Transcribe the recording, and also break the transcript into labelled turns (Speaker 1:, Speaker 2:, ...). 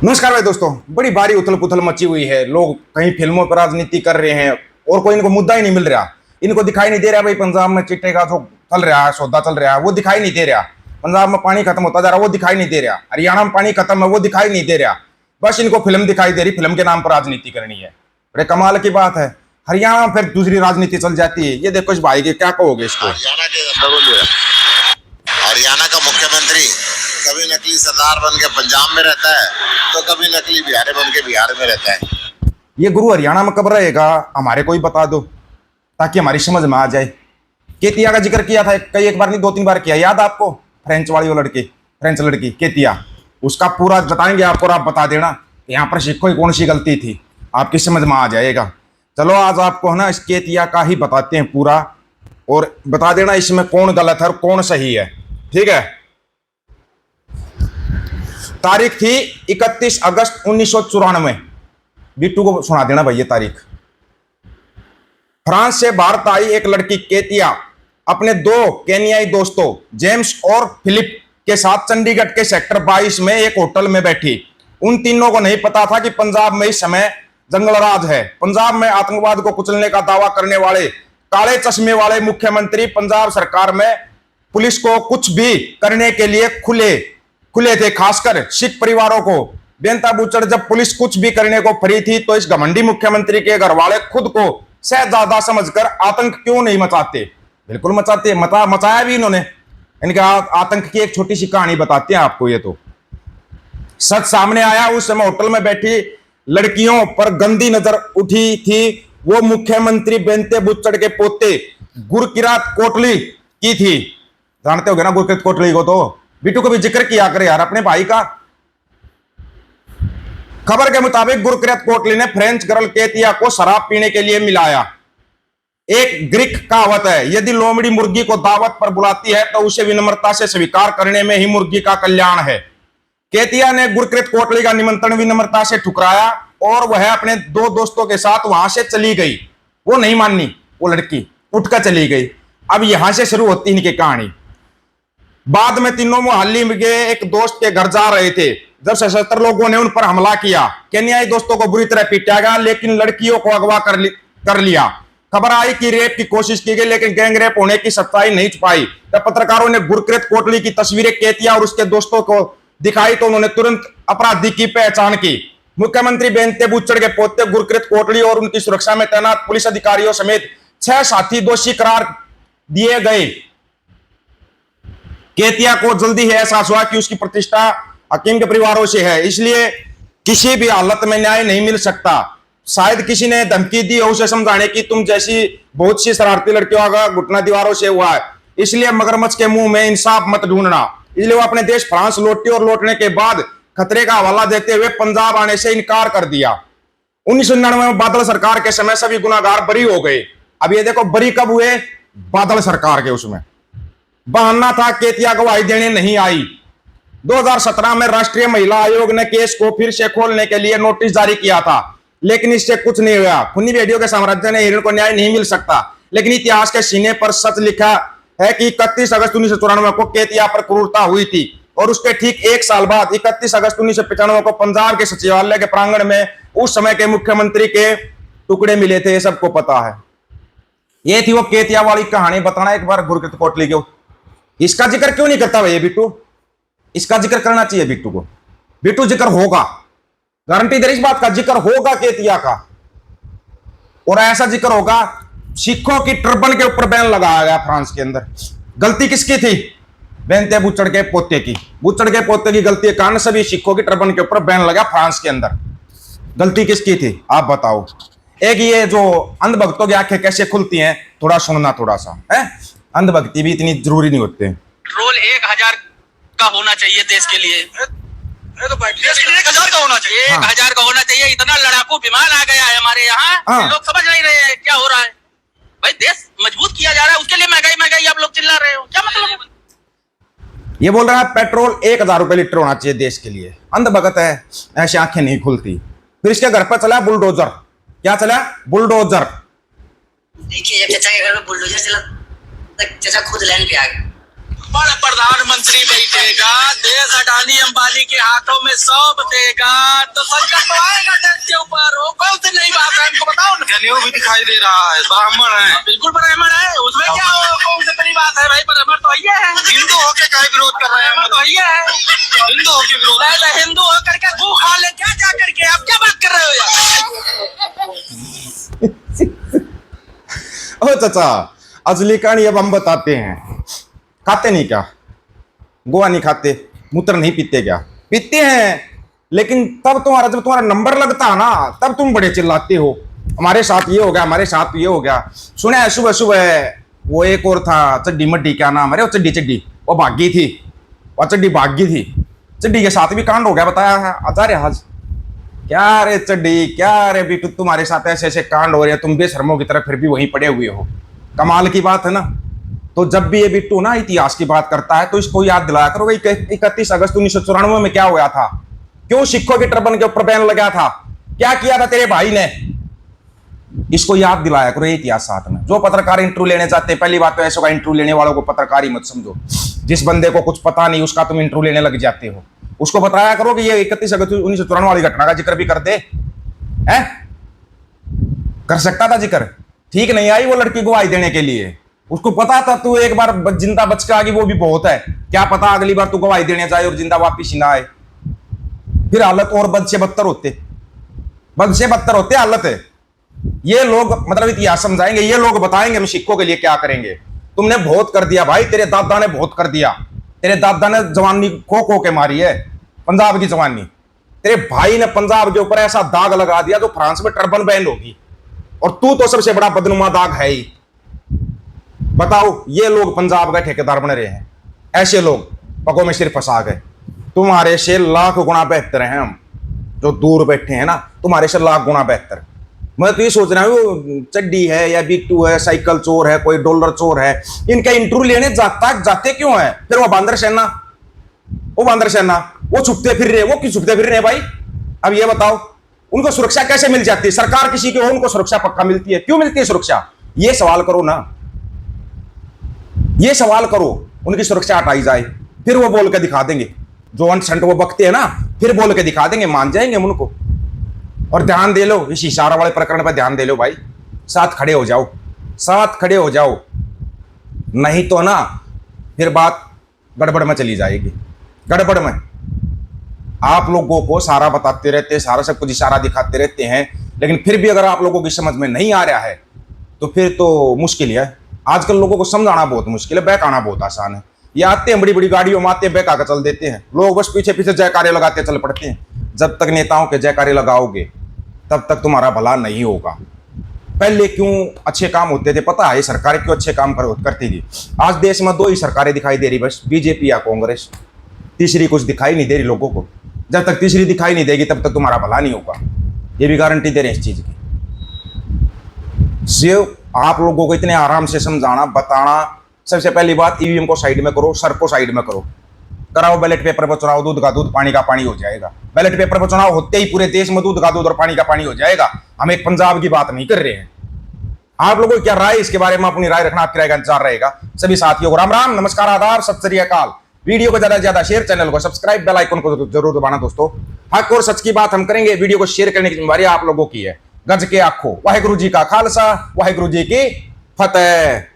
Speaker 1: नमस्कार भाई दोस्तों, बड़ी भारी उथल पुथल मची हुई है। लोग कहीं फिल्मों पर राजनीति कर रहे हैं और कोई इनको मुद्दा ही नहीं मिल रहा। इनको दिखाई नहीं दे रहा भाई पंजाब में चिट्टे का जो चल रहा है, सौदा चल रहा है, वो दिखाई नहीं दे रहा। पंजाब में पानी खत्म होता जा रहा है, वो दिखाई नहीं दे रहा। हरियाणा में पानी खत्म है, वो दिखाई नहीं दे रहा। बस इनको फिल्म दिखाई दे रही, फिल्म के नाम पर राजनीति करनी है। बड़े कमाल की बात है। हरियाणा में फिर दूसरी राजनीति चल जाती है। ये देखो इस भाई के, क्या कहोगे इसको?
Speaker 2: हरियाणा का मुख्यमंत्री कभी नकली सरदार बन के पंजाब में रहता है तो कभी नकली बिहारी बन के बिहार में रहता है।
Speaker 1: ये गुरु हरियाणा में कब रहेगा, हमारे को ही बता दो ताकि हमारी समझ में आ जाए। केतिया का जिक्र किया था कई, एक बार नहीं 2-3 बार किया। याद आपको? फ्रेंच वाली वो लड़की, फ्रेंच लड़की केतिया, उसका पूरा बताएंगे आपको और आप बता देना यहाँ पर सिखों की कौन सी गलती थी, आपकी समझ में आ जाएगा। चलो आज आपको है ना इस केतिया का ही बताते हैं पूरा, और बता देना इसमें कौन गलत है और कौन सही है। ठीक है। तारीख थी 31 अगस्त 1994। बिट्टू को सुना देना भाई ये तारीख। फ्रांस से भारत आई एक लड़की केतिया अपने 2 केनियाई दोस्तों जेम्स और फिलिप के साथ चंडीगढ़ के सेक्टर 22 में एक होटल में बैठी। उन तीनों को नहीं पता था कि पंजाब में इस समय जंगल राज है। पंजाब में आतंकवाद को कुचलने का दावा करने वाले काले चश्मे वाले मुख्यमंत्री पंजाब सरकार में पुलिस को कुछ भी करने के लिए खुले थे, खासकर सिख परिवारों को। बेनता बुचड़ जब पुलिस कुछ भी करने को फ्री थी तो इस घमंडी मुख्यमंत्री के घर वाले खुद को शहजादा समझकर आतंक क्यों नहीं मचाते? बिल्कुल मचाते, मचाया भी इन्होंने। इनका आतंक की एक छोटी सी कहानी बताते हैं आपको। ये तो सच सामने आया। उस समय होटल में बैठी लड़कियों पर गंदी नजर उठी थी। वो मुख्यमंत्री बेनते बुच्चड़ के पोते गुरकिरत कोटली की थी। जानते होगे ना गुरकिरत कोटली को? तो बिट्टू को भी जिक्र किया करे यार अपने भाई का। खबर के मुताबिक गुरकिरत कोटली ने फ्रेंच गर्ल केतिया को शराब पीने के लिए मिलाया। एक ग्रीक कहावत है, यदि लोमड़ी मुर्गी को दावत पर बुलाती है तो उसे विनम्रता से स्वीकार करने में ही मुर्गी का कल्याण है। केतिया ने गुरकिरत कोटली का निमंत्रण विनम्रता से ठुकराया और वह अपने 2 दोस्तों के साथ वहां से चली गई। वो नहीं मानी, वो लड़की उठकर चली गई। अब यहां से शुरू होती इनकी कहानी। बाद में तीनों मोहल्ले में एक दोस्त के घर जा रहे थे जब सशस्त्र लोगों ने उन पर हमला किया। केन्याई दोस्तों को बुरी तरह पीटा गया, लेकिन लड़कियों को अगवा कर लिया। खबर आई कि रेप की कोशिश की गई, लेकिन गैंग रेप होने की सच्चाई नहीं छुपाई। जब पत्रकारों ने गुरकिरत कोटली की तस्वीरें केतिया और उसके दोस्तों को दिखाई तो उन्होंने तुरंत अपराधी की पहचान की। मुख्यमंत्री बेनते बुच्चड़ के पोते गुरकिरत कोटली और उनकी सुरक्षा में तैनात पुलिस अधिकारियों समेत 6 साथी दोषी करार दिए गए। केतिया को जल्दी ही एहसास हुआ कि उसकी प्रतिष्ठा हकीम के परिवारों से है, इसलिए किसी भी हालत में न्याय नहीं मिल सकता। शायद किसी ने धमकी दी हो उसे समझाने की तुम जैसी बहुत सी शरारती लड़कियों का घुटना दीवारों से हुआ है, इसलिए मगरमच्छ के मुंह में इंसाफ मत ढूंढना। इसलिए वो अपने देश फ्रांस लौटी और लौटने के बाद खतरे का हवाला देते हुए पंजाब आने से इनकार कर दिया। 1999 में बादल सरकार के समय सभी गुनाहगार बरी हो गए। अब ये देखो बरी कब हुए? बादल सरकार के उसमें बहाना था केतिया गवाही देने नहीं आई। 2017 में राष्ट्रीय महिला आयोग ने केस को फिर से खोलने के लिए नोटिस जारी किया था, लेकिन इससे कुछ नहीं हुआ। खूनी भेड़ियों के साम्राज्य ने हिरण को न्याय नहीं मिल सकता, लेकिन इतिहास के सीने पर सच लिखा है कि 31 अगस्त 1994 को केतिया पर क्रूरता हुई थी और उसके ठीक 1 साल बाद 31 अगस्त 1995 को पंजाब के सचिवालय के प्रांगण में उस समय के मुख्यमंत्री के टुकड़े मिले थे। ये सबको पता है। ये थी वो केतिया वाली कहानी। बताना एक बार गुरकिरत कोटली को। इसका जिक्र क्यों नहीं करता भाई बिट्टू? इसका जिक्र करना चाहिए बिट्टू को। बिट्टू जिक्र होगा, गारंटी दे इस बात का, जिक्र होगा केतिया का। और ऐसा जिक्र होगा, सिखों की टर्बन के ऊपर बैन लगाया गया फ्रांस के अंदर। गलती किसकी थी? बेनते बुच्चड़ के पोते की। बुच्चड़ के पोते की गलती के कारण सभी सिखों की टर्बन के ऊपर बैन लगा फ्रांस के अंदर। गलती किसकी थी आप बताओ? एक ये जो अंधभक्तों की आंखें कैसे खुलती हैं, थोड़ा सुनना थोड़ा सा है। अंधभक्ति भी इतनी जरूरी नहीं होते।
Speaker 3: पेट्रोल 1000 का होना चाहिए देश के लिए। तो देश के लिए 1000 का होना चाहिए। 1000 का होना चाहिए। इतना लड़ाकू विमान आ गया है हमारे यहाँ, लोग समझ नहीं रहे हैं क्या हो रहा है। भाई देश मजबूत किया जा रहा है, उसके लिए महंगाई आप लोग चिल्ला रहे हो, क्या मतलब?
Speaker 1: ये बोल रहा है पेट्रोल 1000 रुपए लीटर होना चाहिए देश के लिए। अंधभगत है, ऐसी आंखें नहीं खुलती। फिर इसके घर पर चला बुलडोजर। क्या चला? बुलडोजर।
Speaker 4: देखिए जब चाचा के घर में बुलडोजर चला, चाचा खुद लाइन पे आ गए।
Speaker 3: बड़ा प्रधानमंत्री बैठेगा, देश अडानी अंबानी के हाथों में सौंप देगा, तो संकट तो आएगा देश के ऊपर। वो कौन सी नई बात है, हमको बताओ ना। जनेऊ भी दिखाई दे रहा है, ब्राह्मण है। बिल्कुल ब्राह्मण है, उसमें क्या कौन सी बड़ी बात है भाई? ब्राह्मण तो ये है। हिंदू होके क्या विरोध कर रहे हैं? तो ये है हिंदू होके विरोध। हिंदू होकर के गू खा ले क्या जा करके? आप क्या बात कर रहे हो यार?
Speaker 1: ओ चाचा, असली कहानी अब हम बताते हैं। खाते नहीं क्या? गोवा नहीं खाते, मूत्र नहीं पीते क्या? पीते हैं, लेकिन तब तुम्हारा जब तुम्हारा नंबर लगता है ना, तब तुम बड़े चिल्लाते हो, हमारे साथ ये हो गया, हमारे साथ ये हो गया। सुना है सुबह सुबह वो एक और था, चड्डी मड्डी, क्या नाम है वो? चड्डी चड्डी, वो भागी थी, वो चड्डी भागी थी। चड्डी के साथ भी कांड हो गया, बताया है आचार्य आज। क्या रे चड्डी, क्या रे बिट्टू, तुम्हारे साथ ऐसे ऐसे कांड हो रहे हैं, तुम बेशर्मों की तरह फिर भी वहीं पड़े हुए हो। कमाल की बात है ना। तो जब भी ये बिट्टू ना इतिहास की बात करता है तो इसको याद दिलाया करो, 31 अगस्त 1994 में क्या हुआ था, क्यों सिखों के टर्बन के ऊपर बैन लगा था, क्या किया था तेरे भाई ने, इसको याद दिलाया करो ये इतिहास साथ में। जो पत्रकार इंटरव्यू लेने जाते हैं, पहली बात तो ऐसा का इंटरव्यू लेने वालों को पत्रकार ही मत समझो। जिस बंदे को कुछ पता नहीं उसका तुम इंटरव्यू लेने लग जाते हो, उसको बताया करो कि ये 31 अगस्त 1994 वाली घटना का जिक्र भी कर दे। है कर सकता था जिक्र, ठीक नहीं आई वो लड़की गवाही देने के लिए, उसको पता था तू एक बार जिंदा बच के आ गई वो भी बहुत है, क्या पता अगली बार तू गवाही देने जाए और जिंदा वापिस ही ना आए, फिर हालत और बद से बदतर होते, बद से बदतर होते हालत है। ये लोग मतलब इतिहास समझाएंगे, ये लोग बताएंगे हम सिखों के लिए क्या करेंगे। तुमने बहुत कर दिया भाई, तेरे दादा ने बहुत कर दिया, तेरे दादा ने जवानी खो के मारी है, पंजाब की जवानी। तेरे भाई ने पंजाब के ऊपर ऐसा दाग लगा दिया जो फ्रांस में टर्बन बैन होगी, और तू तो सबसे बड़ा बदनुमा दाग है ही। बताओ, ये लोग पंजाब का ठेकेदार बन रहे हैं, ऐसे लोग पगों में सिर फंसा गए। तुम्हारे से लाख गुना बेहतर हैं हम, जो दूर बैठे हैं ना, तुम्हारे से लाख गुना बेहतर। मैं तो ये सोच रहा हूँ चड्डी है या बिट्टू है, साइकिल चोर है, कोई डॉलर चोर है, इनका इंटरव्यू लेने जाते क्यों है? फिर वो बांदर सेना, वो छुपते फिर रहे, वो क्यों छुपते फिर रहे भाई? अब ये बताओ, उनको सुरक्षा कैसे मिल जाती है? सरकार किसी की हो उनको सुरक्षा पक्का मिलती है, क्यों मिलती है सुरक्षा? ये सवाल करो ना, ये सवाल करो। उनकी सुरक्षा हटाई जाए, फिर वो बोल के दिखा देंगे, जो अनसंट वो बकते हैं ना, फिर बोल के दिखा देंगे, मान जाएंगे हम उनको। और ध्यान दे लो, इस इशारा वाले प्रकरण पर ध्यान दे लो भाई, साथ खड़े हो जाओ, साथ खड़े हो जाओ, नहीं तो ना फिर बात गड़बड़ में चली जाएगी, गड़बड़ में। आप लोगों को सारा बताते रहते हैं, सारा सब कुछ इशारा दिखाते रहते हैं, लेकिन फिर भी अगर आप लोगों की समझ में नहीं आ रहा है तो फिर तो मुश्किल है। आजकल लोगों को समझाना बहुत मुश्किल है, बहकाना बहुत आसान है। ये आते हैं बड़ी बड़ी गाड़ियों में आते हैं, बहका कर चल देते हैं, लोग बस पीछे पीछे जयकारे लगाते चल पड़ते हैं। जब तक नेताओं के जयकारे लगाओगे तब तक तुम्हारा भला नहीं होगा। पहले क्यों अच्छे काम होते थे पता है? सरकारें क्यों अच्छे काम करती थी? आज देश में दो ही सरकारें दिखाई दे रही, बस बीजेपी या कांग्रेस, तीसरी कुछ दिखाई नहीं दे रही लोगों को। जब तक तीसरी दिखाई नहीं देगी तब तक तुम्हारा भला नहीं होगा, ये भी गारंटी दे रहे हैं इस चीज की। सिर्फ आप लोगों को इतने आराम से समझाना बताना, सबसे पहली बात ईवीएम को साइड में करो, सर को साइड में करो, कराओ बैलेट पेपर पर चुनाव, दूध का दूध पानी का पानी हो जाएगा। बैलेट पेपर पर चुनाव होते ही पूरे देश में दूध का दूध और पानी का पानी हो जाएगा। हम एक पंजाब की बात नहीं कर रहे हैं। आप लोगों की क्या राय इसके बारे में? अपनी राय रखना, आपकी राय का इंतजार रहेगा। सभी साथियों को राम राम, नमस्कार, आदाब, सत श्री अकाल। वीडियो को ज्यादा से ज्यादा शेयर, चैनल को सब्सक्राइब, बेल आइकन को जरूर दबाना दोस्तों। हक और सच की बात हम करेंगे, वीडियो को शेयर करने की जिम्मेदारी आप लोगों की है। गज के आखो, वाहिगुरु जी का खालसा, वाहिगुरु जी की फतेह।